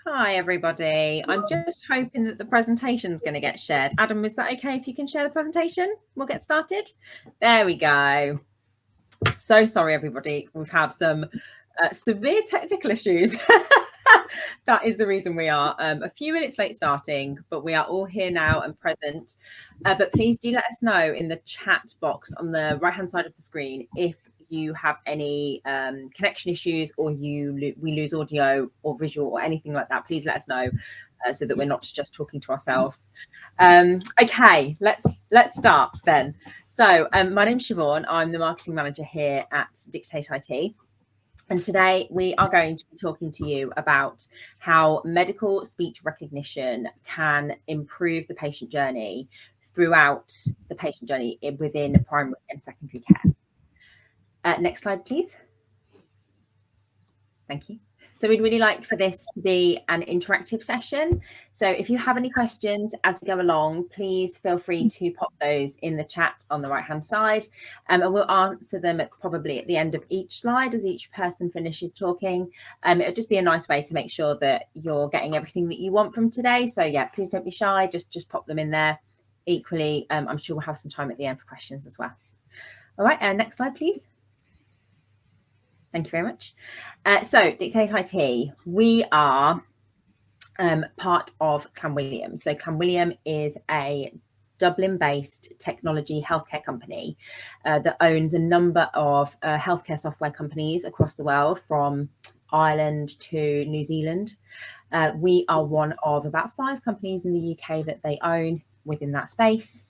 Hi, everybody. I'm just hoping that the presentation is going to get shared. Adam, is that okay if you can share the presentation? We'll get started. There we go. So sorry, everybody. We've had some severe technical issues. That is the reason we are a few minutes late starting, but we are all here now and present. But please do let us know in the chat box on the right-hand side of the screen if you have any connection issues or we lose audio or visual or anything like that. Please let us know so that we're not just talking to ourselves. Okay, let's start then. So my name's Siobhan. I'm the marketing manager here at Dictate.IT. And today we are going to be talking to you about how medical speech recognition can improve the patient journey throughout the patient journey within primary and secondary care. Next slide, please. Thank you. So we'd really like for this to be an interactive session. So if you have any questions as we go along, please feel free to pop those in the chat on the right-hand side. And we'll answer them probably at the end of each slide as each person finishes talking. It'll just be a nice way to make sure that you're getting everything that you want from today. So yeah, please don't be shy, just pop them in there. Equally, I'm sure we'll have some time at the end for questions as well. All right, next slide, please. Thank you very much. So Dictate.IT, we are part of Clanwilliam. So Clanwilliam is a Dublin-based technology healthcare company that owns a number of healthcare software companies across the world, from Ireland to New Zealand. We are one of about 5 companies in the UK that they own within that space.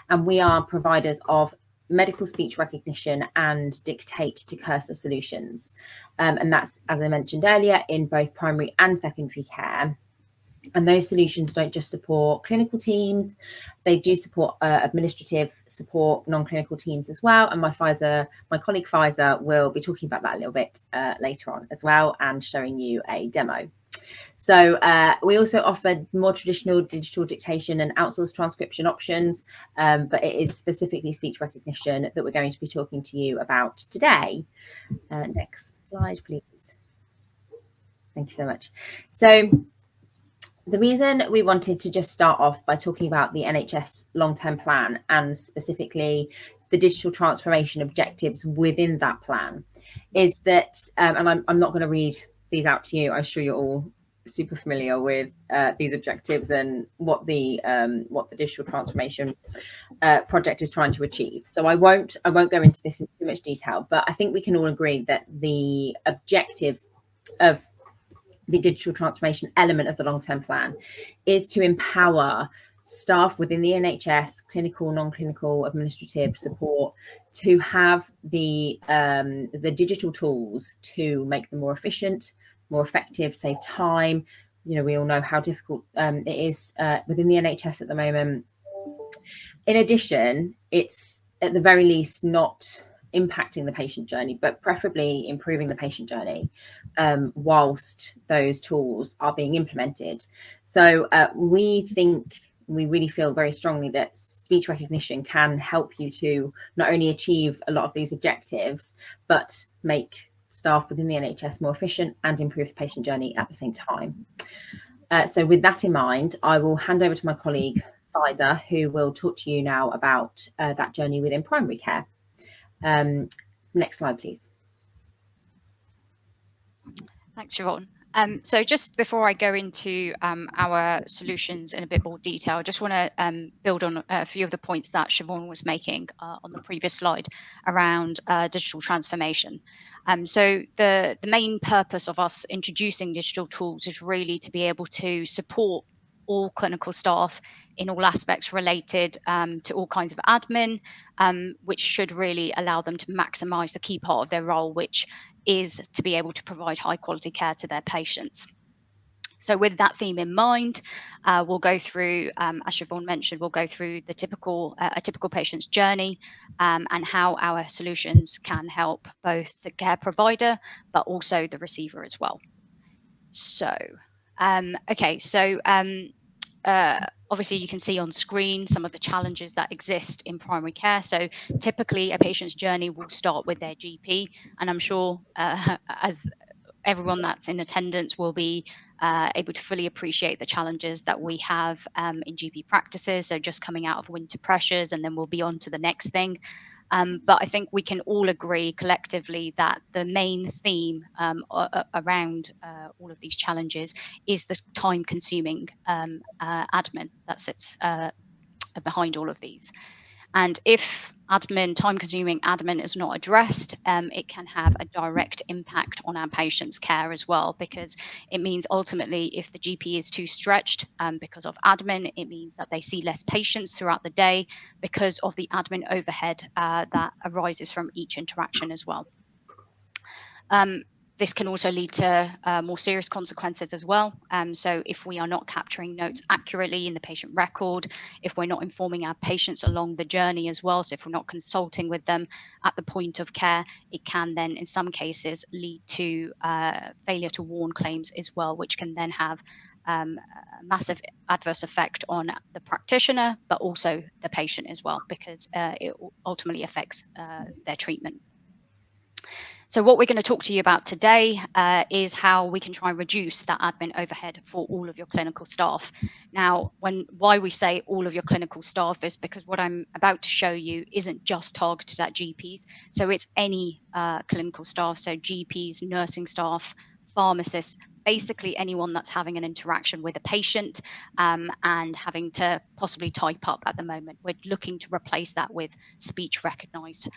And we are providers of medical speech recognition and dictate to cursor solutions. And that's, as I mentioned earlier, in both primary and secondary care. And those solutions don't just support clinical teams, they do support administrative support, non-clinical teams as well. And my colleague Pfizer will be talking about that a little bit later on as well and showing you a demo. So we also offer more traditional digital dictation and outsourced transcription options, but it is specifically speech recognition that we're going to be talking to you about today. Next slide, please. Thank you so much. So the reason we wanted to just start off by talking about the NHS Long Term Plan and specifically the digital transformation objectives within that plan is that, and I'm not going to read these out to you, I'm sure you're all super familiar with these objectives and what the digital transformation project is trying to achieve. So I won't go into this in too much detail, but I think we can all agree that the objective of the digital transformation element of the long-term plan is to empower staff within the NHS, clinical, non-clinical, administrative support, to have the digital tools to make them more efficient, more effective, save time. You know, we all know how difficult it is within the NHS at the moment. In addition, it's at the very least not impacting the patient journey, but preferably improving the patient journey whilst those tools are being implemented. So we really feel very strongly that speech recognition can help you to not only achieve a lot of these objectives, but make staff within the NHS more efficient and improve the patient journey at the same time. So with that in mind, I will hand over to my colleague Pfizer, who will talk to you now about that journey within primary care. Next slide, please. Thanks, Siobhan. So just before I go into our solutions in a bit more detail, I just want to build on a few of the points that Siobhan was making on the previous slide around digital transformation. So the main purpose of us introducing digital tools is really to be able to support all clinical staff in all aspects related to all kinds of admin, which should really allow them to maximise the key part of their role, which is to be able to provide high quality care to their patients. So with that theme in mind, we'll go through, as Siobhan mentioned, we'll go through the a typical patient's journey and how our solutions can help both the care provider, but also the receiver as well. So, obviously you can see on screen some of the challenges that exist in primary care. So typically a patient's journey will start with their GP, and I'm sure as everyone that's in attendance will be able to fully appreciate the challenges that we have in GP practices. So just coming out of winter pressures, and then we'll be on to the next thing. But I think we can all agree collectively that the main theme around all of these challenges is the time-consuming admin that sits behind all of these. And if time-consuming admin is not addressed, it can have a direct impact on our patients' care as well, because it means ultimately if the GP is too stretched because of admin, it means that they see less patients throughout the day because of the admin overhead that arises from each interaction as well. This can also lead to more serious consequences as well. So if we are not capturing notes accurately in the patient record, if we're not informing our patients along the journey as well, so if we're not consulting with them at the point of care, it can then in some cases lead to failure to warn claims as well, which can then have a massive adverse effect on the practitioner, but also the patient as well, because it ultimately affects their treatment. So what we're going to talk to you about today is how we can try and reduce that admin overhead for all of your clinical staff. Now, why we say all of your clinical staff is because what I'm about to show you isn't just targeted at GPs. So it's any clinical staff, so GPs, nursing staff, pharmacists, basically anyone that's having an interaction with a patient and having to possibly type up at the moment. We're looking to replace that with speech recognized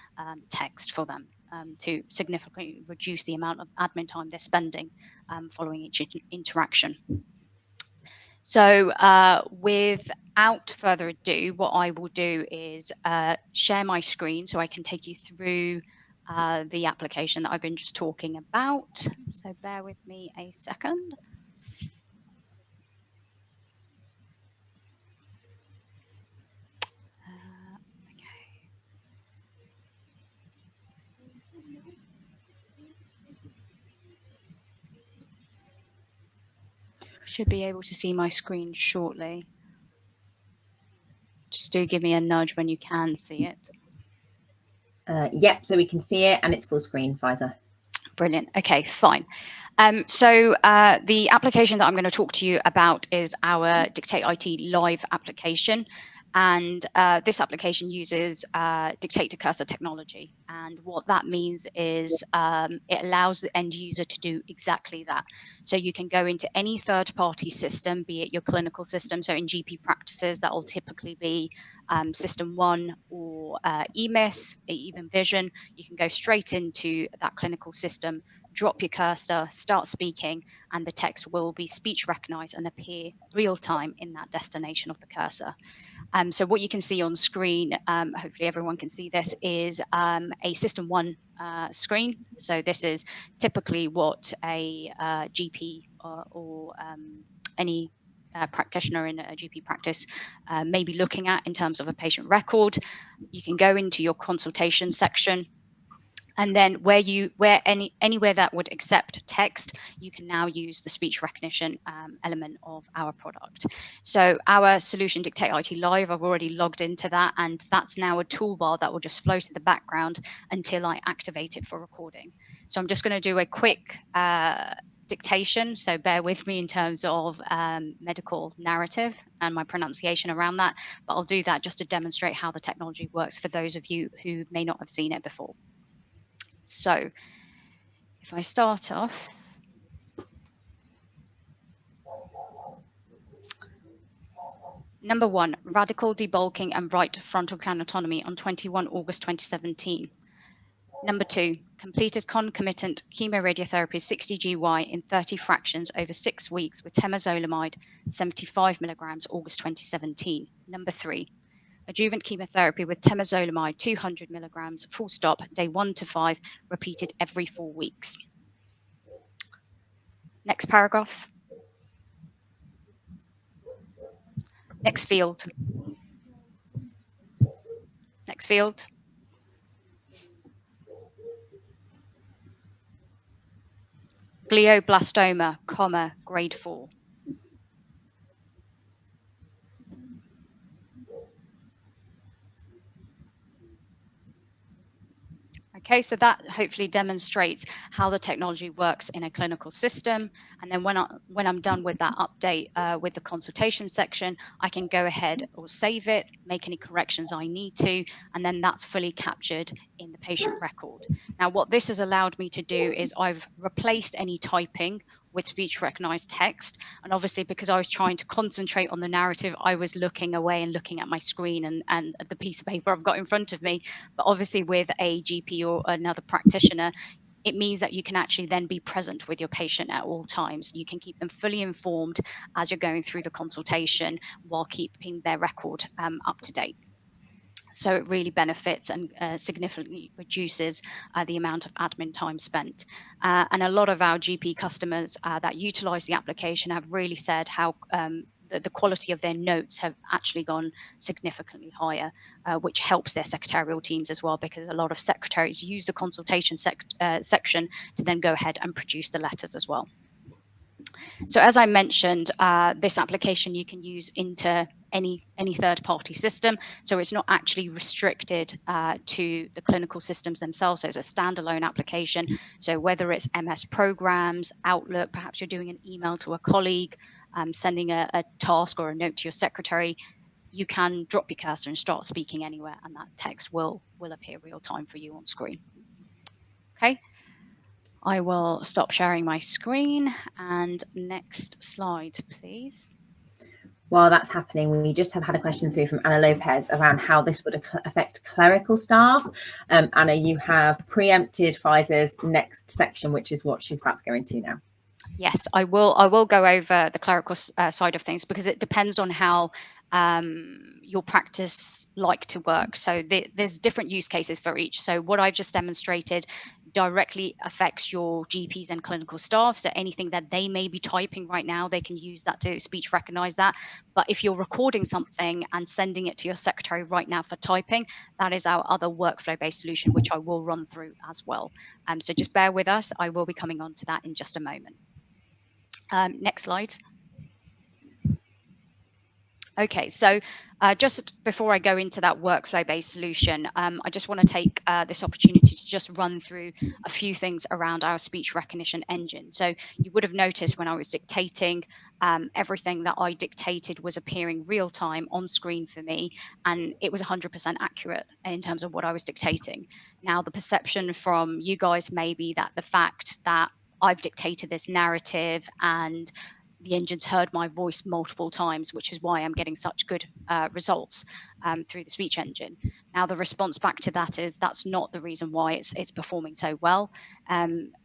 text for them. To significantly reduce the amount of admin time they're spending following each interaction. So without further ado, what I will do is share my screen so I can take you through the application that I've been just talking about. So bear with me a second. Should be able to see my screen shortly. Just do give me a nudge when you can see it. Yep, so we can see it and it's full screen, Pfizer. Brilliant. Okay, fine. So the application that I'm going to talk to you about is our Dictate.IT live application. And this application uses dictate to cursor technology. And what that means is it allows the end user to do exactly that. So you can go into any third-party system, be it your clinical system. So in GP practices, that will typically be System 1 or EMIS, even Vision. You can go straight into that clinical system, drop your cursor, start speaking, and the text will be speech recognized and appear real time in that destination of the cursor. So what you can see on screen, hopefully everyone can see this, is a System 1 screen. So this is typically what a GP or any practitioner in a GP practice may be looking at in terms of a patient record. You can go into your consultation section. And then anywhere that would accept text, you can now use the speech recognition element of our product. So our solution Dictate.IT Live, I've already logged into that, and that's now a toolbar that will just float in the background until I activate it for recording. So I'm just going to do a quick dictation, so bear with me in terms of medical narrative and my pronunciation around that, but I'll do that just to demonstrate how the technology works for those of you who may not have seen it before. So if I start off, number 1, radical debulking and right frontal craniotomy on 21 August 2017. Number 2, completed concomitant chemoradiotherapy 60 GY in 30 fractions over 6 weeks with temozolomide 75 milligrams August 2017. Number 3, adjuvant chemotherapy with temozolomide 200 milligrams, full stop, day 1 to 5, repeated every 4 weeks. Next paragraph. Next field. Next field. Glioblastoma, grade 4. Okay, so that hopefully demonstrates how the technology works in a clinical system. And then when I'm done with that update with the consultation section, I can go ahead or save it, make any corrections I need to, and then that's fully captured in the patient record. Now, what this has allowed me to do is I've replaced any typing with speech recognized text. And obviously, because I was trying to concentrate on the narrative, I was looking away and looking at my screen and the piece of paper I've got in front of me. But obviously, with a GP or another practitioner, it means that you can actually then be present with your patient at all times. You can keep them fully informed as you're going through the consultation while keeping their record up to date. So it really benefits and significantly reduces the amount of admin time spent. And a lot of our GP customers that utilize the application have really said how the quality of their notes have actually gone significantly higher, which helps their secretarial teams as well, because a lot of secretaries use the consultation section to then go ahead and produce the letters as well. So as I mentioned, this application you can use into any third-party system. So it's not actually restricted to the clinical systems themselves. So it's a standalone application. So whether it's MS Programs, Outlook, perhaps you're doing an email to a colleague, sending a task or a note to your secretary, you can drop your cursor and start speaking anywhere, and that text will appear real time for you on screen. Okay. I will stop sharing my screen, and next slide, please. While that's happening, we just have had a question through from Anna Lopez around how this would affect clerical staff. Anna, you have preempted Pfizer's next section, which is what she's about to go into now. Yes, I will go over the clerical side of things, because it depends on how your practice like to work. So there's different use cases for each. So what I've just demonstrated directly affects your GPs and clinical staff. So anything that they may be typing right now, they can use that to speech recognize that. But if you're recording something and sending it to your secretary right now for typing, that is our other workflow-based solution, which I will run through as well. So just bear with us. I will be coming on to that in just a moment. Next slide. Okay, so just before I go into that workflow-based solution, I just want to take this opportunity to just run through a few things around our speech recognition engine. So you would have noticed when I was dictating, everything that I dictated was appearing real time on screen for me, and it was 100% accurate in terms of what I was dictating. Now, the perception from you guys may be that the fact that I've dictated this narrative and the engine's heard my voice multiple times, which is why I'm getting such good results through the speech engine. Now, the response back to that is that's not the reason why it's performing so well.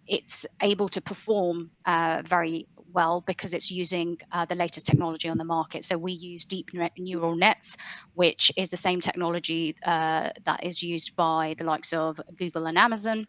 It's able to perform very well because it's using the latest technology on the market. So we use deep neural nets, which is the same technology that is used by the likes of Google and Amazon.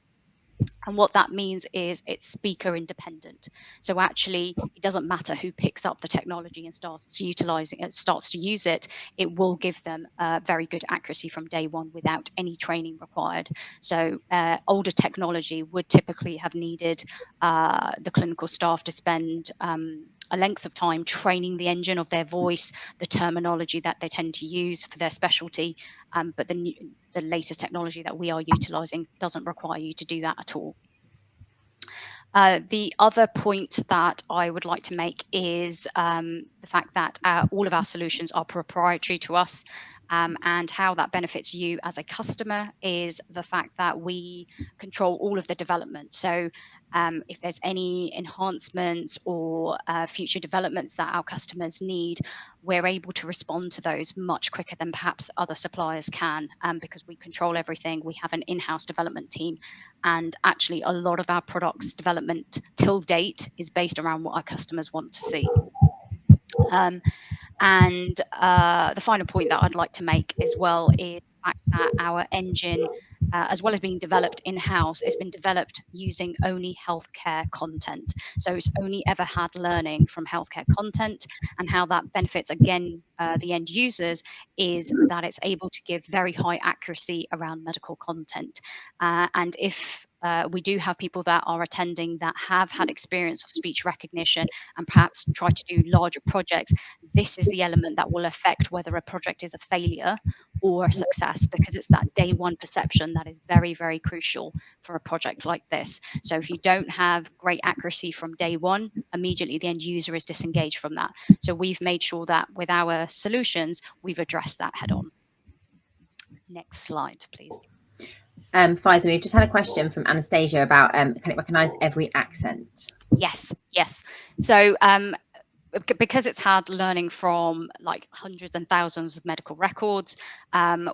And what that means is it's speaker independent. So actually, it doesn't matter who picks up the technology and starts utilizing it, starts to use it. It will give them very good accuracy from day one without any training required. So older technology would typically have needed the clinical staff to spend a length of time training the engine of their voice, the terminology that they tend to use for their specialty. But the latest technology that we are utilizing doesn't require you to do that at all. The other point that I would like to make is the fact that all of our solutions are proprietary to us, and how that benefits you as a customer is the fact that we control all of the development. So if there's any enhancements or future developments that our customers need, we're able to respond to those much quicker than perhaps other suppliers can, because we control everything. We have an in-house development team, and actually a lot of our products development till date is based around what our customers want to see. And the final point that I'd like to make as well is the fact that our engine, as well as being developed in-house, it's been developed using only healthcare content. So it's only ever had learning from healthcare content, and how that benefits, again, the end users is that it's able to give very high accuracy around medical content. And if we do have people that are attending that have had experience of speech recognition and perhaps try to do larger projects, this is the element that will affect whether a project is a failure or a success, because it's that day one perception that is very, very crucial for a project like this. So if you don't have great accuracy from day one, immediately the end user is disengaged from that. So we've made sure that with our solutions, we've addressed that head on. Next slide, please. Faisal, we've just had a question from Anastasia about can it recognise every accent? Yes. So because it's had learning from like hundreds and thousands of medical records,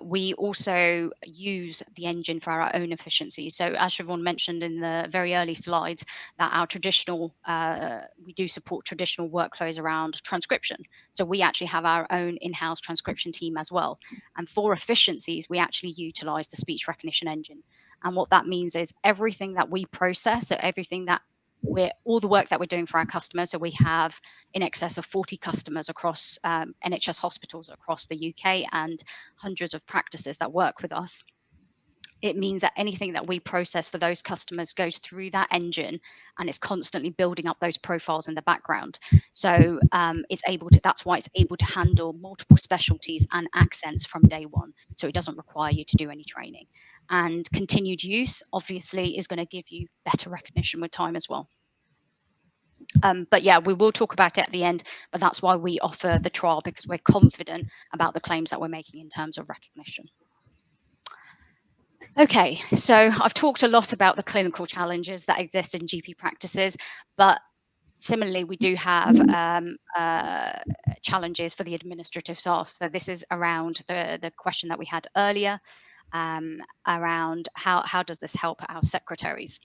we also use the engine for our own efficiency. So as Siobhan mentioned in the very early slides, that our traditional, we do support traditional workflows around transcription. So we actually have our own in-house transcription team as well. And for efficiencies, we actually utilize the speech recognition engine. And what that means is everything that we process, so everything that all the work that we're doing for our customers. So we have in excess of 40 customers across NHS hospitals across the UK and hundreds of practices that work with us. It means that anything that we process for those customers goes through that engine and it's constantly building up those profiles in the background. So that's why it's able to handle multiple specialties and accents from day one. So it doesn't require you to do any training. And continued use, obviously, is going to give you better recognition with time as well. But yeah, we will talk about it at the end, but that's why we offer the trial, because we're confident about the claims that we're making in terms of recognition. Okay, so I've talked a lot about the clinical challenges that exist in GP practices, but similarly, we do have challenges for the administrative staff. So this is around the question that we had earlier, around how does this help our secretaries?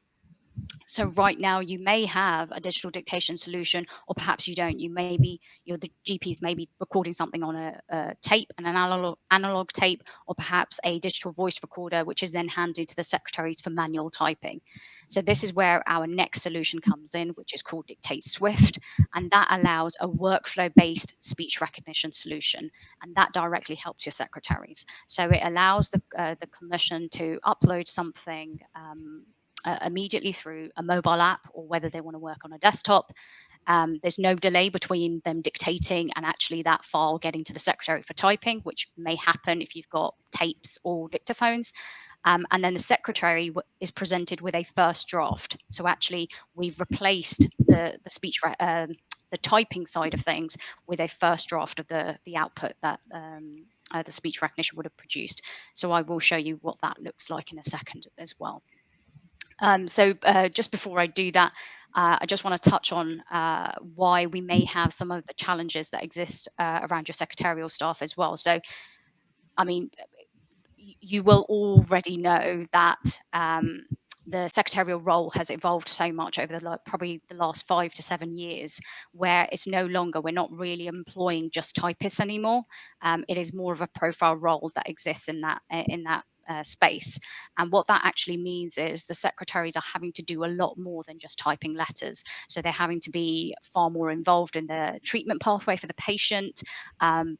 So right now you may have a digital dictation solution, or perhaps you don't. The GPs may be recording something on a tape, an analog tape, or perhaps a digital voice recorder, which is then handed to the secretaries for manual typing. So this is where our next solution comes in, which is called Dictate Swift, and that allows a workflow-based speech recognition solution, and that directly helps your secretaries. So it allows the clinician to upload something immediately through a mobile app, or whether they want to work on a desktop. There's no delay between them dictating and actually that file getting to the secretary for typing, which may happen if you've got tapes or dictaphones. And then the secretary is presented with a first draft. So actually, we've replaced the speech, the typing side of things with a first draft of the output that the speech recognition would have produced. So I will show you what that looks like in a second as well. So just before I do that, I just want to touch on why we may have some of the challenges that exist around your secretarial staff as well. So, I mean, you will already know that the secretarial role has evolved so much over probably the last 5 to 7 years, where it's no longer, we're not really employing just typists anymore. It is more of a profile role that exists in that space. And what that actually means is the secretaries are having to do a lot more than just typing letters. So they're having to be far more involved in the treatment pathway for the patient,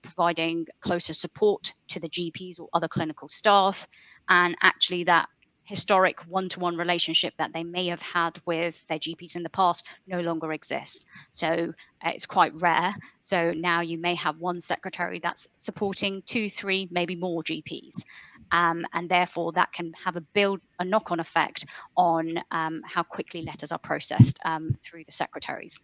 providing closer support to the GPs or other clinical staff, and actually that historic one-to-one relationship that they may have had with their GPs in the past no longer exists. So it's quite rare. So now you may have one secretary that's supporting 2, 3, maybe more GPs. And therefore that can have a knock-on effect on how quickly letters are processed through the secretaries.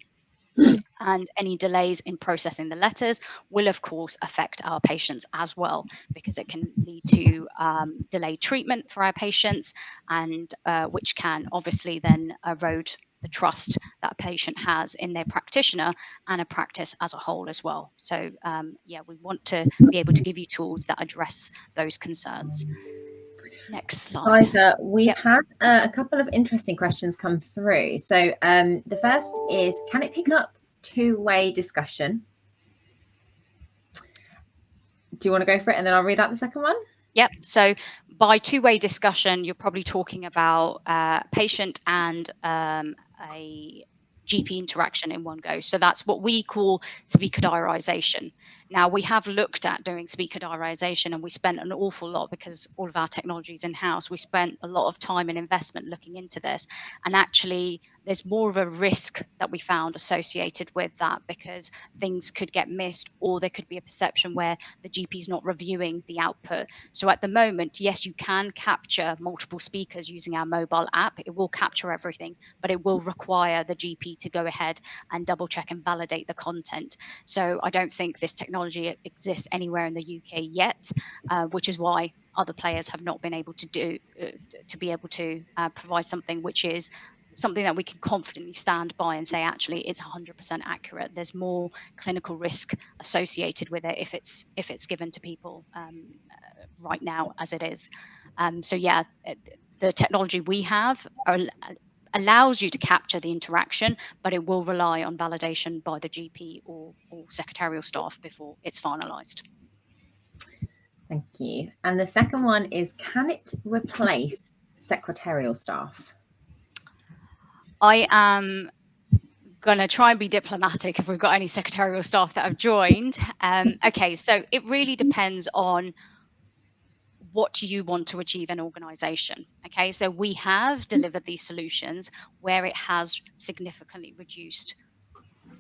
And any delays in processing the letters will, of course, affect our patients as well, because it can lead to delayed treatment for our patients, and which can obviously then erode the trust that a patient has in their practitioner and a practice as a whole as well. So, yeah, we want to be able to give you tools that address those concerns. Next slide. Liza, we've had a couple of interesting questions come through. So the first is, can it pick up two-way discussion? Do you want to go for it and then I'll read out the second one? Yep. So by two-way discussion, you're probably talking about patient and a GP interaction in one go. So that's what we call speaker diarisation. Now, we have looked at doing speaker diarisation, and we spent an awful lot, because all of our technology is in-house. We spent a lot of time and investment looking into this, and actually there's more of a risk that we found associated with that, because things could get missed, or there could be a perception where the GP is not reviewing the output. So at the moment, yes, you can capture multiple speakers using our mobile app. It will capture everything, but it will require the GP to go ahead and double check and validate the content. So I don't think this technology exists anywhere in the UK yet, which is why other players have not been able to provide something which is something that we can confidently stand by and say, actually, it's 100% accurate. There's more clinical risk associated with it if it's given to people right now as it is. So yeah, the technology we have allows you to capture the interaction, but it will rely on validation by the GP or secretarial staff before it's finalised. Thank you. And the second one is, can it replace secretarial staff? I am going to try and be diplomatic if we've got any secretarial staff that have joined. Okay, so it really depends on what you want to achieve in organization. Okay, so we have delivered these solutions where it has significantly reduced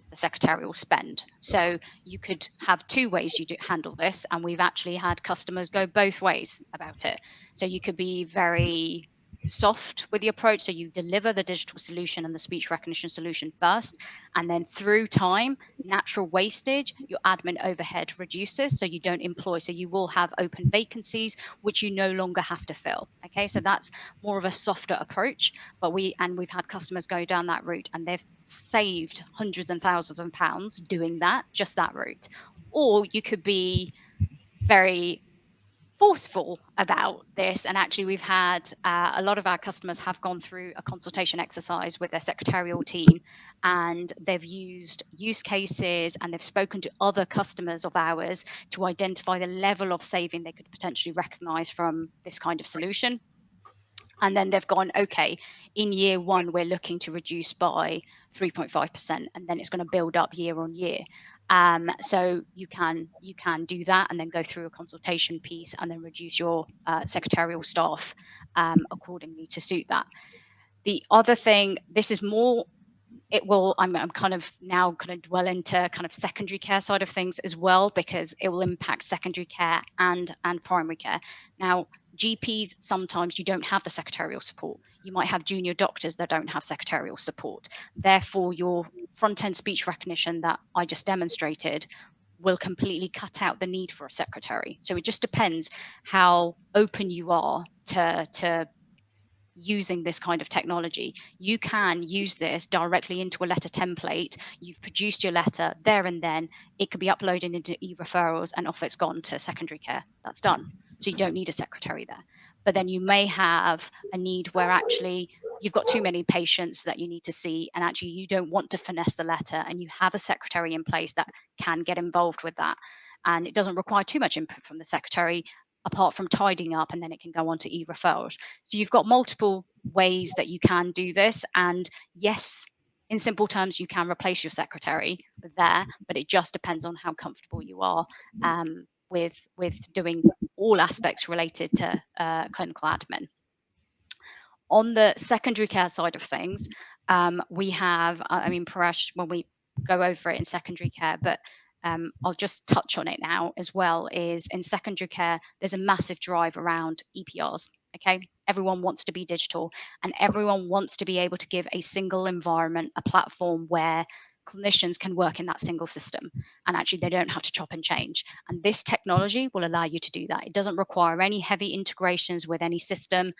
the secretarial spend. So you could have two ways you handle this, and we've actually had customers go both ways about it. So you could be very soft with the approach, so you deliver the digital solution and the speech recognition solution first, and then through time, natural wastage, your admin overhead reduces, so you don't employ, so you will have open vacancies which you no longer have to fill. Okay, so that's more of a softer approach, but we've had customers go down that route, and they've saved hundreds and thousands of pounds doing that, just that route. Or you could be very forceful about this, and actually we've had a lot of our customers have gone through a consultation exercise with their secretarial team, and they've used use cases, and they've spoken to other customers of ours to identify the level of saving they could potentially recognize from this kind of solution. And then they've gone, okay, in year one, we're looking to reduce by 3.5%, and then it's going to build up year on year. So you can do that, and then go through a consultation piece, and then reduce your secretarial staff accordingly to suit that. The other thing, this is more, I'm kind of now going to dwell into kind of secondary care side of things as well, because it will impact secondary care and primary care. Now, GPs, sometimes you don't have the secretarial support. You might have junior doctors that don't have secretarial support. Therefore, your front-end speech recognition that I just demonstrated will completely cut out the need for a secretary. So it just depends how open you are to using this kind of technology. You can use this directly into a letter template. You've produced your letter there and then. It could be uploaded into e-referrals, and off it's gone to secondary care. That's done. So you don't need a secretary there. But then you may have a need where actually you've got too many patients that you need to see, and actually you don't want to finesse the letter, and you have a secretary in place that can get involved with that. And it doesn't require too much input from the secretary, apart from tidying up, and then it can go on to e-referrals. So you've got multiple ways that you can do this. And yes, in simple terms, you can replace your secretary there, but it just depends on how comfortable you are with doing all aspects related to clinical admin. On the secondary care side of things, we have, Paresh, when we go over it in secondary care, but I'll just touch on it now as well, is in secondary care, there's a massive drive around EPRs. Okay, everyone wants to be digital, and everyone wants to be able to give a single environment, a platform where clinicians can work in that single system, and actually they don't have to chop and change. And this technology will allow you to do that. It doesn't require any heavy integrations with any system.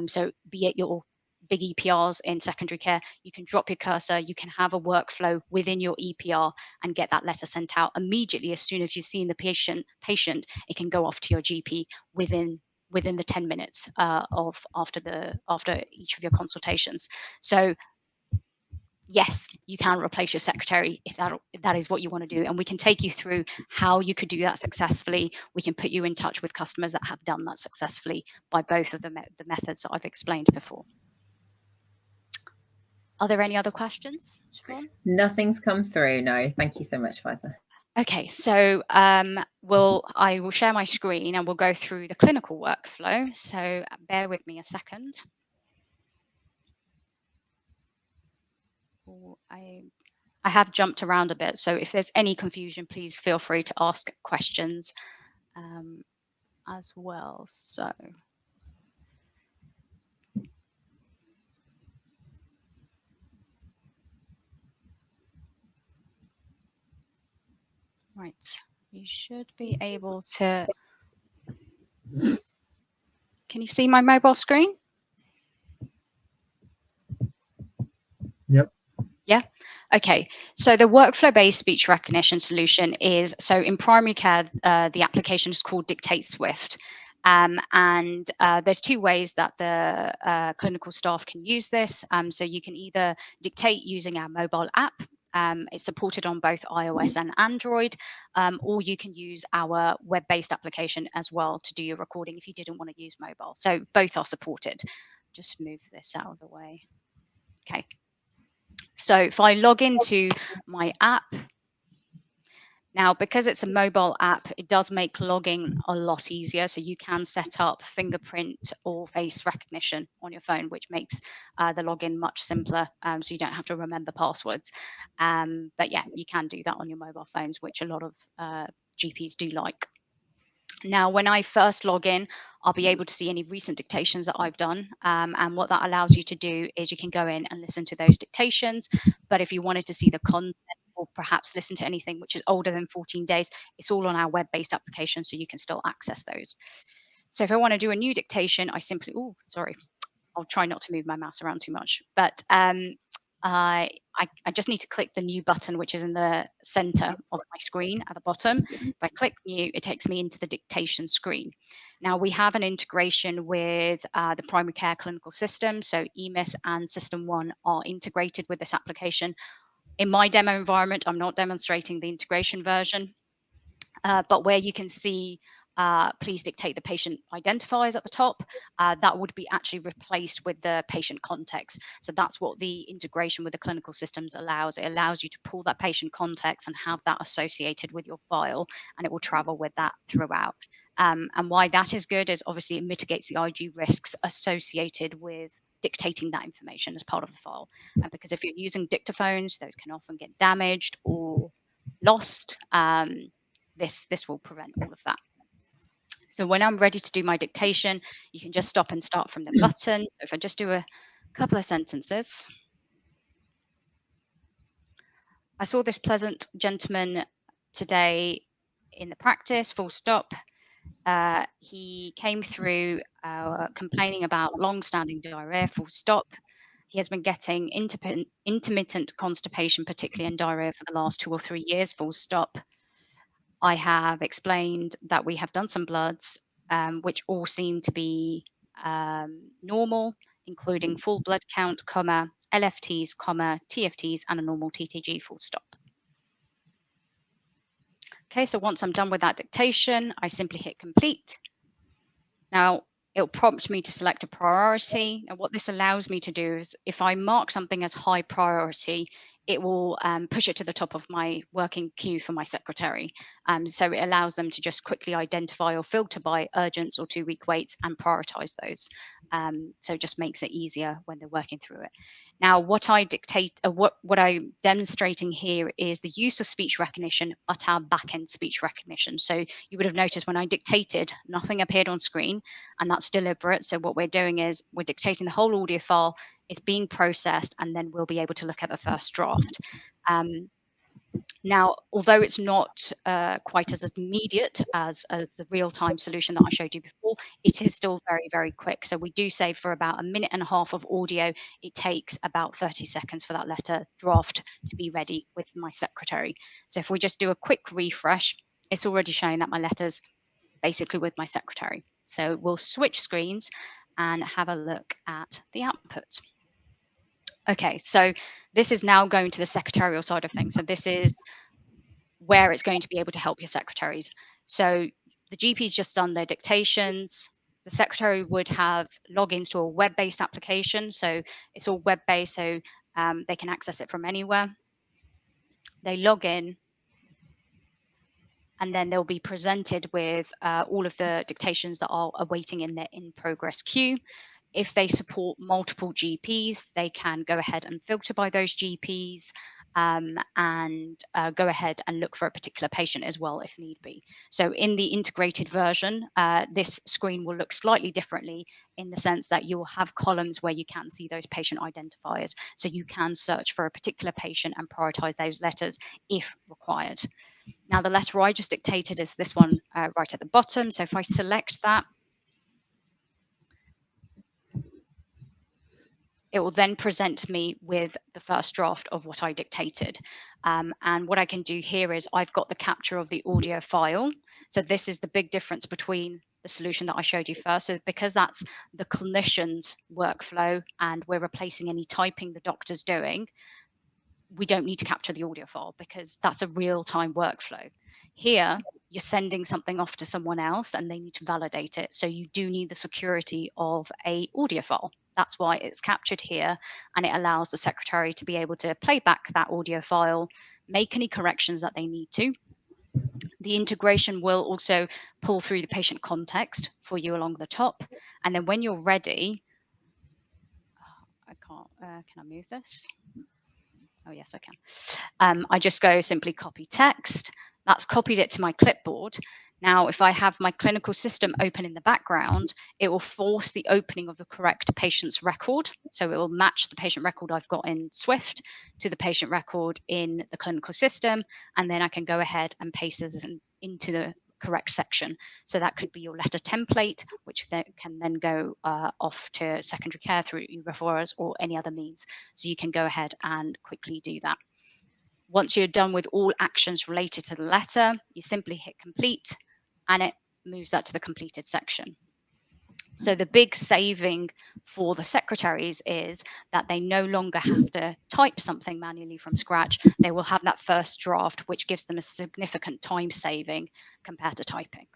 So be it your big EPRs in secondary care, you can drop your cursor, you can have a workflow within your EPR and get that letter sent out immediately. As soon as you've seen the patient, it can go off to your GP within the 10 minutes after each of your consultations. So yes, you can replace your secretary if that is what you want to do, and we can take you through how you could do that successfully. We can put you in touch with customers that have done that successfully by both of the methods that I've explained before. Are there any other questions, Siobhan? Nothing's come through. No, thank you so much, Faiza. Okay, so I will share my screen and we'll go through the clinical workflow. So bear with me a second. I have jumped around a bit, so if there's any confusion, please feel free to ask questions as well. So. Right, you should be able to. Can you see my mobile screen? Yep. Yeah. Okay. So the workflow-based speech recognition solution is, so in primary care, the application is called Dictate.IT. And there's two ways that the clinical staff can use this. So you can either dictate using our mobile app. It's supported on both iOS and Android, or you can use our web-based application as well to do your recording if you didn't want to use mobile. So both are supported. Just move this out of the way. Okay. So if I log into my app, now because it's a mobile app, it does make logging a lot easier. So you can set up fingerprint or face recognition on your phone, which makes the login much simpler. So you don't have to remember passwords. But yeah, you can do that on your mobile phones, which a lot of GPs do like. Now, when I first log in, I'll be able to see any recent dictations that I've done. And what that allows you to do is you can go in and listen to those dictations. But if you wanted to see the content or perhaps listen to anything which is older than 14 days, it's all on our web-based application, so you can still access those. So if I want to do a new dictation, I simply, I'll try not to move my mouse around too much. But I just need to click the new button, which is in the center of my screen at the bottom. If I click new, it takes me into the dictation screen. Now we have an integration with the primary care clinical system. So EMIS and System 1 are integrated with this application. In my demo environment, I'm not demonstrating the integration version, but where you can see please dictate the patient identifiers at the top, that would be actually replaced with the patient context. So that's what the integration with the clinical systems allows. It allows you to pull that patient context and have that associated with your file, and it will travel with that throughout. And why that is good is obviously it mitigates the IG risks associated with dictating that information as part of the file. Because if you're using dictaphones, those can often get damaged or lost. This will prevent all of that. So when I'm ready to do my dictation, you can just stop and start from the button. So if I just do a couple of sentences. I saw this pleasant gentleman today in the practice, full stop. He came through complaining about long-standing diarrhea, full stop. He has been getting intermittent constipation, particularly in diarrhea, for the last 2 or 3 years, full stop. I have explained that we have done some bloods, which all seem to be normal, including full blood count, comma, LFTs, comma, TFTs, and a normal TTG, full stop. Okay, so once I'm done with that dictation, I simply hit complete. Now, it'll prompt me to select a priority. And what this allows me to do is if I mark something as high priority, it will push it to the top of my working queue for my secretary. So it allows them to just quickly identify or filter by urgence or 2-week waits and prioritize those. So it just makes it easier when they're working through it. Now, what I dictate, what I'm demonstrating here is the use of speech recognition, but our back-end speech recognition. So you would have noticed when I dictated, nothing appeared on screen, and that's deliberate. So what we're doing is we're dictating the whole audio file, it's being processed, and then we'll be able to look at the first draft. Now, although it's not quite as immediate as the real-time solution that I showed you before, it is still very, very quick. So we do say for about 1.5 minutes of audio, it takes about 30 seconds for that letter draft to be ready with my secretary. So if we just do a quick refresh, it's already showing that my letter's basically with my secretary. So we'll switch screens and have a look at the output. Okay, so this is now going to the secretarial side of things. So this is where it's going to be able to help your secretaries. So the GP's just done their dictations. The secretary would have logins to a web-based application. So it's all web-based. So They can access it from anywhere. They log in, and then they'll be presented with all of the dictations that are awaiting in their in-progress queue. If they support multiple GPs, they can go ahead and filter by those GPs and go ahead and look for a particular patient as well if need be. So in the integrated version, this screen will look slightly differently in the sense that you will have columns where you can see those patient identifiers. So you can search for a particular patient and prioritize those letters if required. Now, the letter I just dictated is this one right at the bottom. So if I select that, it will then present me with the first draft of what I dictated. And what I can do here is I've got the capture of the audio file. So this is the big difference between the solution that I showed you first. So because that's the clinician's workflow and we're replacing any typing the doctor's doing, we don't need to capture the audio file because that's a real-time workflow. Here, you're sending something off to someone else and they need to validate it. So you do need the security of an audio file. That's why it's captured here, and it allows the secretary to be able to play back that audio file, make any corrections that they need to. The integration will also pull through the patient context for you along the top. And then when you're ready, can I move this? Oh, yes, I can. I just go simply copy text. That's copied it to my clipboard. Now, if I have my clinical system open in the background, it will force the opening of the correct patient's record. So it will match the patient record I've got in Swift to the patient record in the clinical system. And then I can go ahead and paste this into the correct section. So that could be your letter template, which can then go off to secondary care through e-referrals or any other means. So you can go ahead and quickly do that. Once you're done with all actions related to the letter, you simply hit complete and it moves that to the completed section. So the big saving for the secretaries is that they no longer have to type something manually from scratch. They will have that first draft, which gives them a significant time saving compared to typing.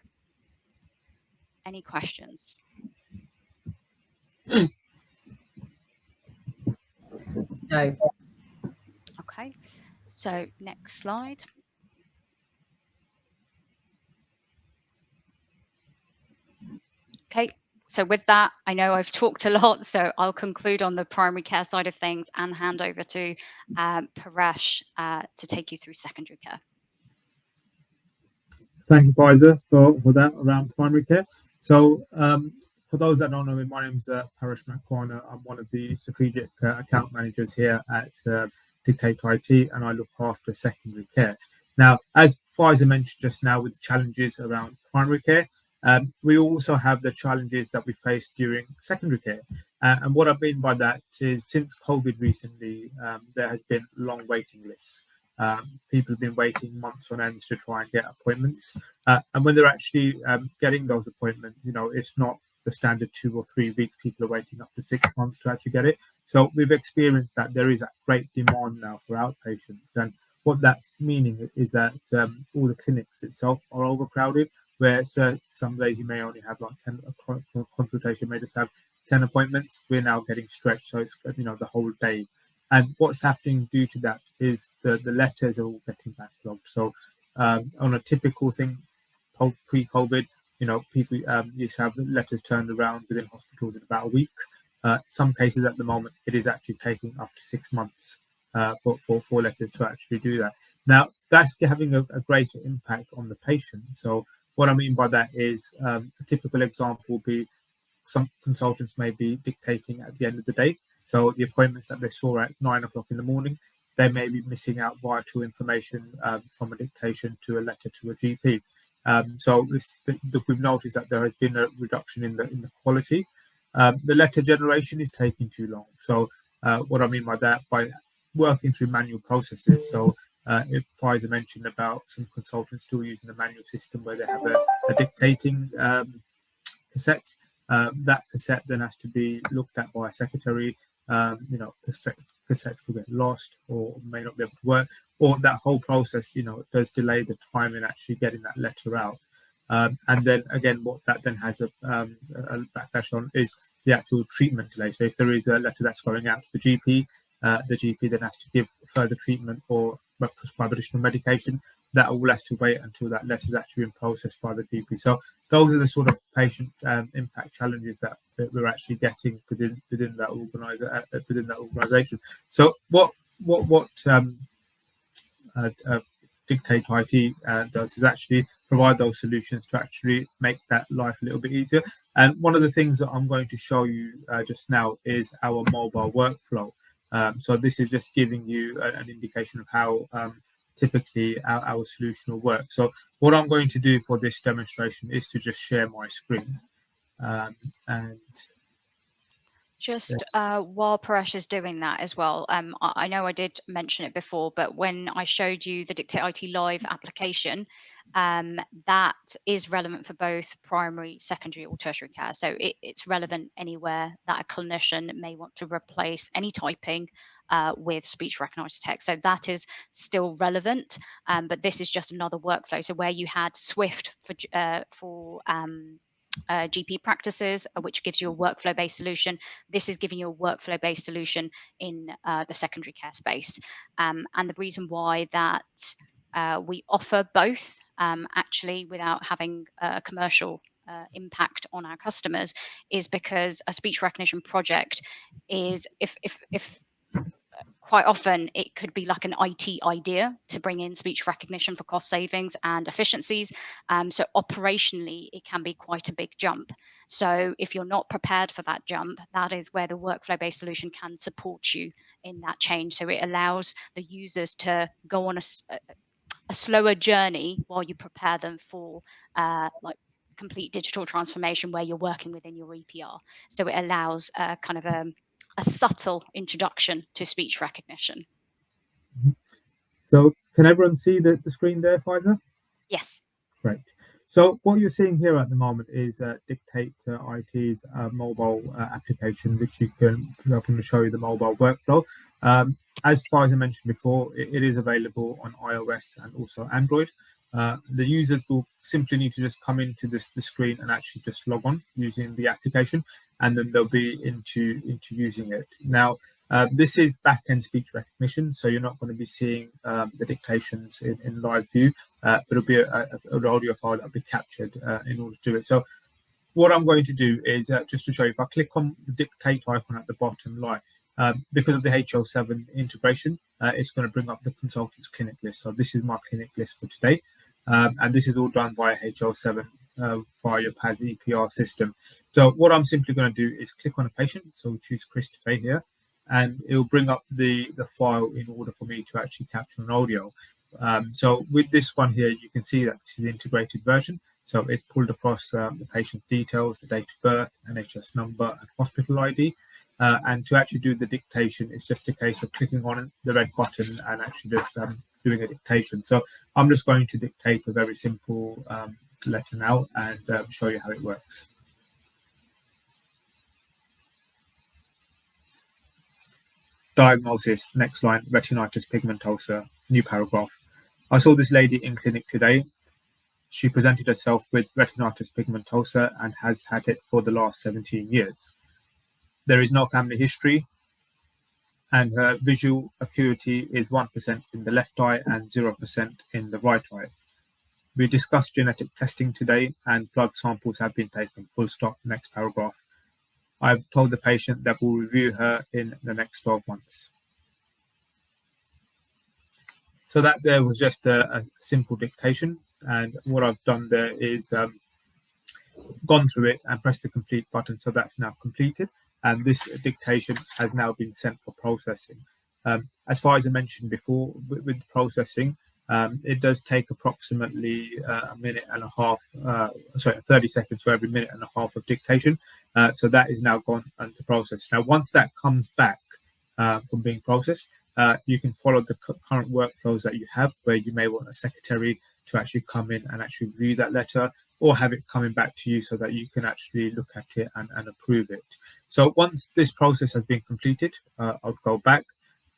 Any questions? No. Okay, so next slide. Okay, so with that, I know I've talked a lot, so I'll conclude on the primary care side of things and hand over to Paresh to take you through secondary care. Thank you, Faiza, for that around primary care. So for those that don't know me, my name's Paresh McCorner. I'm one of the strategic account managers here at Dictate.IT, and I look after secondary care. Now, as Faiza mentioned just now with the challenges around primary care, we also have the challenges that we face during secondary care. And what I mean by that is since COVID recently, there has been long waiting lists. People have been waiting months on end to try and get appointments. And when they're actually getting those appointments, it's not the standard 2 or 3 weeks. People are waiting up to 6 months to actually get it. So we've experienced that there is a great demand now for outpatients. And what that's meaning is that all the clinics itself are overcrowded, where some days you may only have like 10 consultation, may just have 10 appointments. We're now getting stretched, so it's the whole day. And what's happening due to that is the letters are all getting backlogged. So on a typical thing, pre-COVID, people used to have letters turned around within hospitals in about a week. Some cases at the moment, it is actually taking up to 6 months for letters to actually do that. Now, that's having a greater impact on the patient. So what I mean by that is a typical example will be some consultants may be dictating at the end of the day. So the appointments that they saw at 9 o'clock in the morning, they may be missing out vital information from a dictation to a letter to a GP. So we've noticed that there has been a reduction in the quality. The letter generation is taking too long. So what I mean by that, by working through manual processes. So if Pfizer mentioned about some consultants still using the manual system where they have a dictating cassette. That cassette then has to be looked at by a secretary. The cassettes could get lost or may not be able to work, or that whole process, does delay the time in actually getting that letter out. And then again, what that then has a backlash on is the actual treatment delay. So if there is a letter that's going out to the GP, the GP then has to give further treatment or prescribe additional medication. That all has to wait until that letter is actually been processed by the GP. So those are the sort of patient impact challenges that we're actually getting within that organisation. So what Dictate.IT does is actually provide those solutions to actually make that life a little bit easier. And one of the things that I'm going to show you just now is our mobile workflow. So this is just giving you an indication of how typically our solution will work. So what I'm going to do for this demonstration is to just share my screen. And just while Paresh is doing that as well, I know I did mention it before, but when I showed you the Dictate.IT Live application, that is relevant for both primary, secondary, or tertiary care. So it's relevant anywhere that a clinician may want to replace any typing with speech recognized text. So that is still relevant, but this is just another workflow. So where you had Swift for GP practices, which gives you a workflow-based solution. This is giving you a workflow-based solution in the secondary care space. And the reason why that we offer both actually without having a commercial impact on our customers is because a speech recognition project is, if quite often it could be like an IT idea to bring in speech recognition for cost savings and efficiencies. So operationally, it can be quite a big jump. So if you're not prepared for that jump, that is where the workflow-based solution can support you in that change. So it allows the users to go on a slower journey while you prepare them for like complete digital transformation where you're working within your EPR. So it allows kind of a subtle introduction to speech recognition. so can everyone see the screen there, Pfizer? Yes. Great. So what you're seeing here at the moment is Dictate.IT's mobile application, which I'm going to show you the mobile workflow. As Pfizer mentioned before, it is available on iOS and also Android. The users will simply need to just come into the screen and actually just log on using the application, and then they'll be into using it. Now, this is back-end speech recognition, so you're not going to be seeing the dictations in live view, but it'll be an audio file that'll be captured in order to do it. So what I'm going to do is just to show you, if I click on the dictate icon at the bottom right, because of the HL7 integration, it's going to bring up the consultant's clinic list. So this is my clinic list for today, and this is all done via HL7 via your PAS EPR system. So what I'm simply going to do is click on a patient. So we'll choose Chris today here, and it will bring up the file in order for me to actually capture an audio. So with this one here, you can see that this is the integrated version. So it's pulled across the patient's details, the date of birth, NHS number, and hospital ID. And to actually do the dictation, it's just a case of clicking on the red button and actually just doing a dictation. So I'm just going to dictate a very simple letter now and show you how it works. Diagnosis, next line, retinitis pigmentosa, new paragraph. I saw this lady in clinic today. She presented herself with retinitis pigmentosa and has had it for the last 17 years. There is no family history, and her visual acuity is 1% in the left eye and 0% in the right eye. We discussed genetic testing today, and blood samples have been taken. Full stop, next paragraph. I've told the patient that we'll review her in the next 12 months. So that there was just a simple dictation, and what I've done there is gone through it and pressed the complete button. So that's now completed, and this dictation has now been sent for processing. As far as I mentioned before, with processing, it does take approximately a minute and a half, 30 seconds for every minute and a half of dictation. So that is now gone into process. Now, once that comes back from being processed, you can follow the current workflows that you have, where you may want a secretary to actually come in and actually review that letter, or have it coming back to you so that you can actually look at it and approve it. So once this process has been completed, I'll go back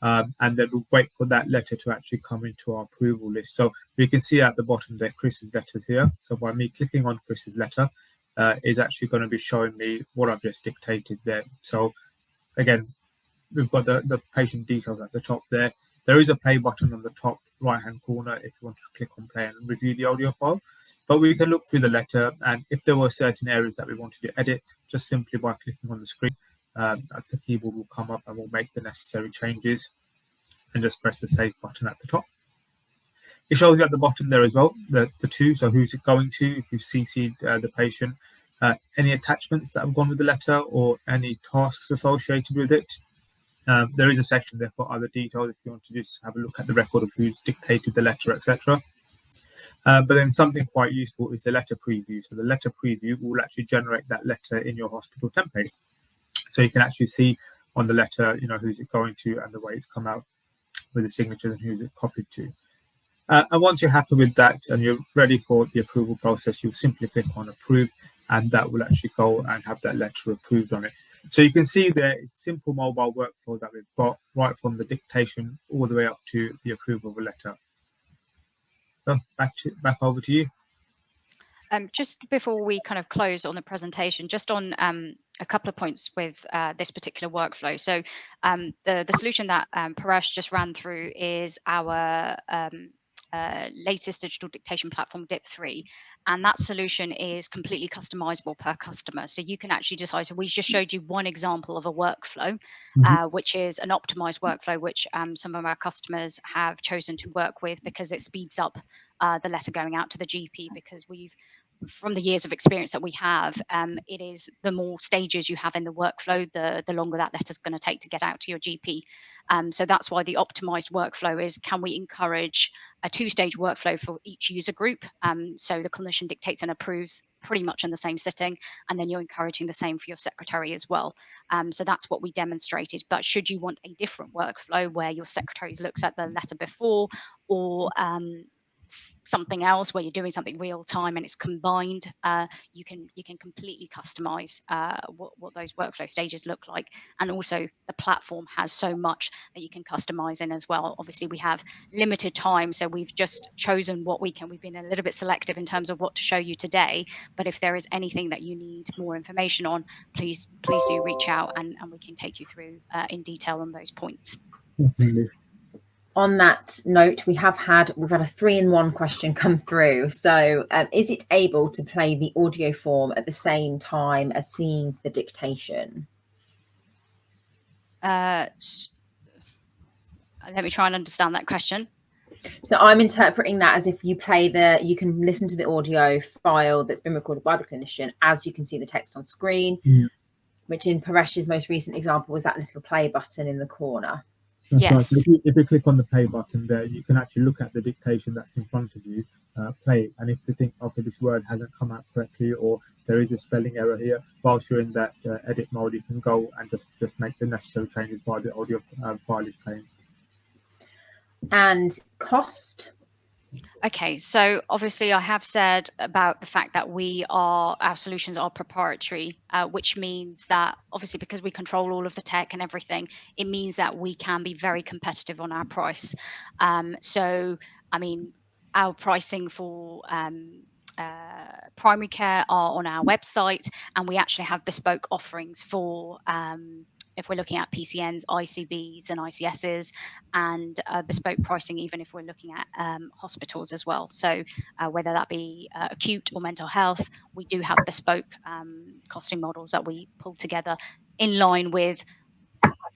and then we'll wait for that letter to actually come into our approval list. So we can see at the bottom there Chris's letters here. So by me clicking on Chris's letter, is actually going to be showing me what I've just dictated there. So again, we've got the patient details at the top there. There is a play button on the top right-hand corner if you want to click on play and review the audio file. But we can look through the letter, and if there were certain areas that we wanted to edit, just simply by clicking on the screen, the keyboard will come up and we'll make the necessary changes, and just press the save button at the top. It shows you at the bottom there as well, the to, so who's it going to, if you've CC'd the patient, any attachments that have gone with the letter or any tasks associated with it. There is a section there for other details if you want to just have a look at the record of who's dictated the letter, etc. But then something quite useful is the letter preview. So the letter preview will actually generate that letter in your hospital template. So you can actually see on the letter, who's it going to and the way it's come out with the signatures and who's it copied to. And once you're happy with that and you're ready for the approval process, you'll simply click on approve, and that will actually go and have that letter approved on it. So you can see there, it's a simple mobile workflow that we've got right from the dictation all the way up to the approval of a letter. So back over to you. Just before we kind of close on the presentation, just on a couple of points with this particular workflow. So the solution that Paresh just ran through is our latest digital dictation platform, DIP3, and that solution is completely customizable per customer. So you can actually decide. So we just showed you one example of a workflow, which is an optimized workflow, which some of our customers have chosen to work with because it speeds up the letter going out to the GP, because from the years of experience that we have, it is the more stages you have in the workflow, the longer that letter is going to take to get out to your GP. So that's why the optimized workflow is, can we encourage a two-stage workflow for each user group? So the clinician dictates and approves pretty much in the same sitting, and then you're encouraging the same for your secretary as well. So that's what we demonstrated. But should you want a different workflow where your secretary looks at the letter before, or something else where you're doing something real time and it's combined, you can completely customize what those workflow stages look like. And also the platform has so much that you can customize in as well. Obviously we have limited time, so we've just chosen what we can. We've been a little bit selective in terms of what to show you today, but if there is anything that you need more information on, please do reach out, and we can take you through in detail on those points. Definitely. On that note, we've had a 3-in-1 question come through. So is it able to play the audio form at the same time as seeing the dictation? Let me try and understand that question. So I'm interpreting that as if you you can listen to the audio file that's been recorded by the clinician as you can see the text on screen, which in Paresh's most recent example was that little play button in the corner. That's yes. Right. So if you click on the play button there, you can actually look at the dictation that's in front of you, play it. And if you think, okay, this word hasn't come out correctly, or there is a spelling error here, whilst you're in that edit mode, you can go and just make the necessary changes while the audio file is playing. And cost? Okay, so obviously I have said about the fact that our solutions are proprietary, which means that obviously because we control all of the tech and everything, it means that we can be very competitive on our price. So, I mean, our pricing for primary care are on our website, and we actually have bespoke offerings for if we're looking at PCNs, ICBs and ICSs, and bespoke pricing even if we're looking at hospitals as well. So whether that be acute or mental health, we do have bespoke costing models that we pull together in line with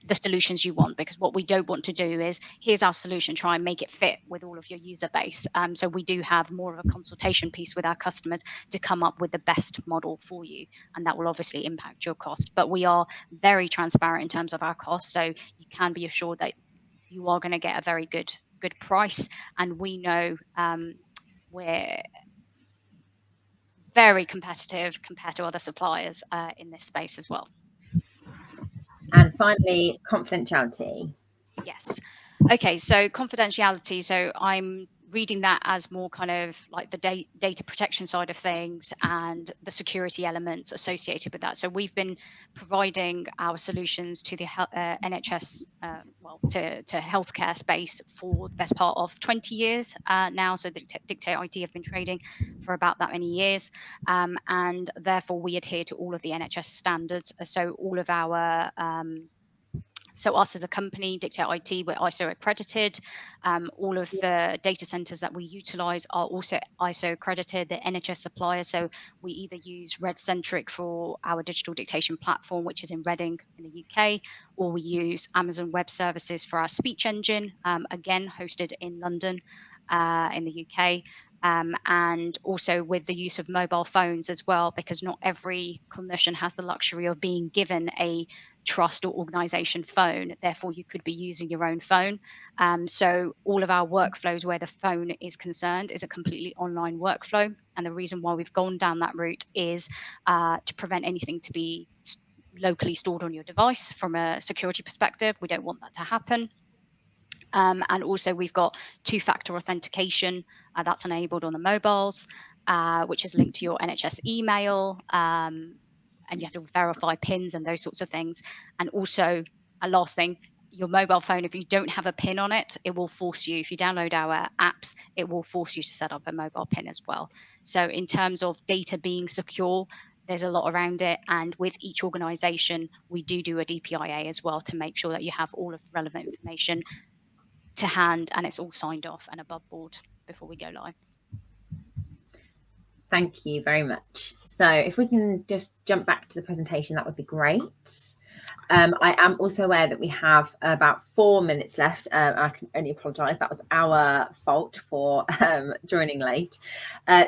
the solutions you want, because what we don't want to do is, here's our solution, try and make it fit with all of your user base. So we do have more of a consultation piece with our customers to come up with the best model for you, and that will obviously impact your cost. But we are very transparent in terms of our costs, so you can be assured that you are going to get a very good price, and we know we're very competitive compared to other suppliers in this space as well. And finally, confidentiality. Yes. Okay, so confidentiality. So I'm reading that as more kind of like the data protection side of things and the security elements associated with that. So we've been providing our solutions to the NHS, to healthcare space for the best part of 20 years now. So the Dictate.IT have been trading for about that many years, and therefore we adhere to all of the NHS standards. So all of our So us as a company, Dictate.IT, we're ISO accredited. All of the data centers that we utilize are also ISO accredited. The NHS supplier, so we either use Red-Centric for our digital dictation platform, which is in Reading in the UK, or we use Amazon Web Services for our speech engine, again hosted in London in the UK. And also with the use of mobile phones as well, because not every clinician has the luxury of being given a trust or organization phone. Therefore, you could be using your own phone. So all of our workflows where the phone is concerned is a completely online workflow. And the reason why we've gone down that route is to prevent anything to be locally stored on your device from a security perspective. We don't want that to happen. And also we've got two-factor authentication that's enabled on the mobiles, which is linked to your NHS email, and you have to verify PINs and those sorts of things. And also, a last thing, your mobile phone, if you don't have a PIN on it, it will force you, if you download our apps, it will force you to set up a mobile PIN as well. So in terms of data being secure, there's a lot around it. And with each organization, we do a DPIA as well to make sure that you have all of the relevant information to hand and it's all signed off and above board before we go live. Thank you very much. So if we can just jump back to the presentation, that would be great. I am also aware that we have about 4 minutes left. I can only apologise. That was our fault for joining late.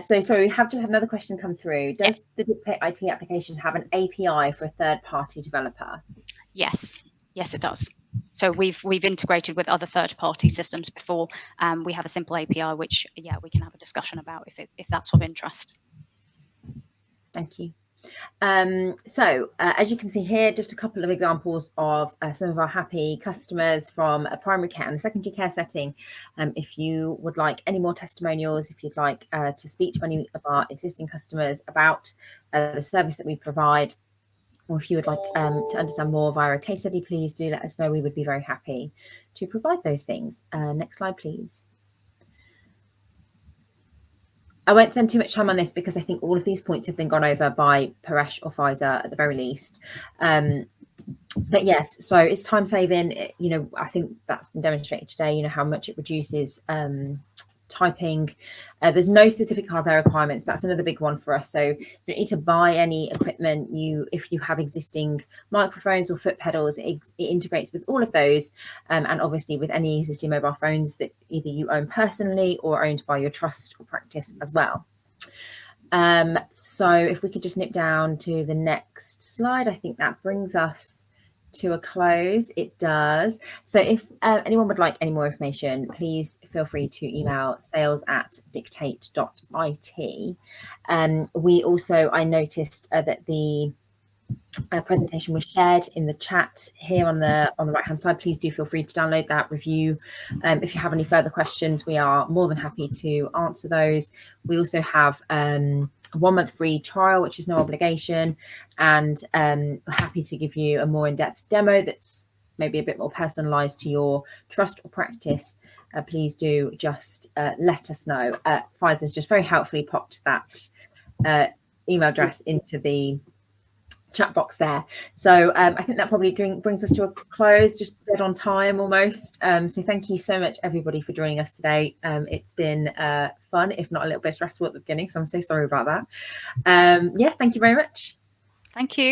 So sorry, we have just had another question come through. Does the Dictate.IT application have an API for a third-party developer? Yes, it does. So we've integrated with other third-party systems before. We have a simple API, which we can have a discussion about if that's of interest. Thank you. So as you can see here, just a couple of examples of some of our happy customers from a primary care and a secondary care setting. If you would like any more testimonials, if you'd like to speak to any of our existing customers about the service that we provide, or if you would like to understand more via a case study, please do let us know. We would be very happy to provide those things. Next slide, please. I won't spend too much time on this because I think all of these points have been gone over by Paresh or Pfizer at the very least. But yes, so it's time saving. You know, I think that's been demonstrated today, you know, how much it reduces typing. There's no specific hardware requirements. That's another big one for us. So you don't need to buy any equipment. If you have existing microphones or foot pedals, it integrates with all of those, and obviously with any existing mobile phones that either you own personally or owned by your trust or practice as well. So if we could just nip down to the next slide, I think that brings us to a close. It does. So if anyone would like any more information, please feel free to email sales@dictate.it. We also, I noticed that the presentation was shared in the chat here on the right hand side. Please do feel free to download that, review. If you have any further questions, we are more than happy to answer those. We also have a 1 month free trial, which is no obligation, and we're happy to give you a more in-depth demo that's maybe a bit more personalized to your trust or practice. Please do just let us know. Pfizer's just very helpfully popped that email address into the chat box there. So I think that probably brings us to a close, just dead on time almost. So thank you so much everybody for joining us today. It's been fun, if not a little bit stressful at the beginning, so I'm so sorry about that. Yeah, thank you very much. Thank you.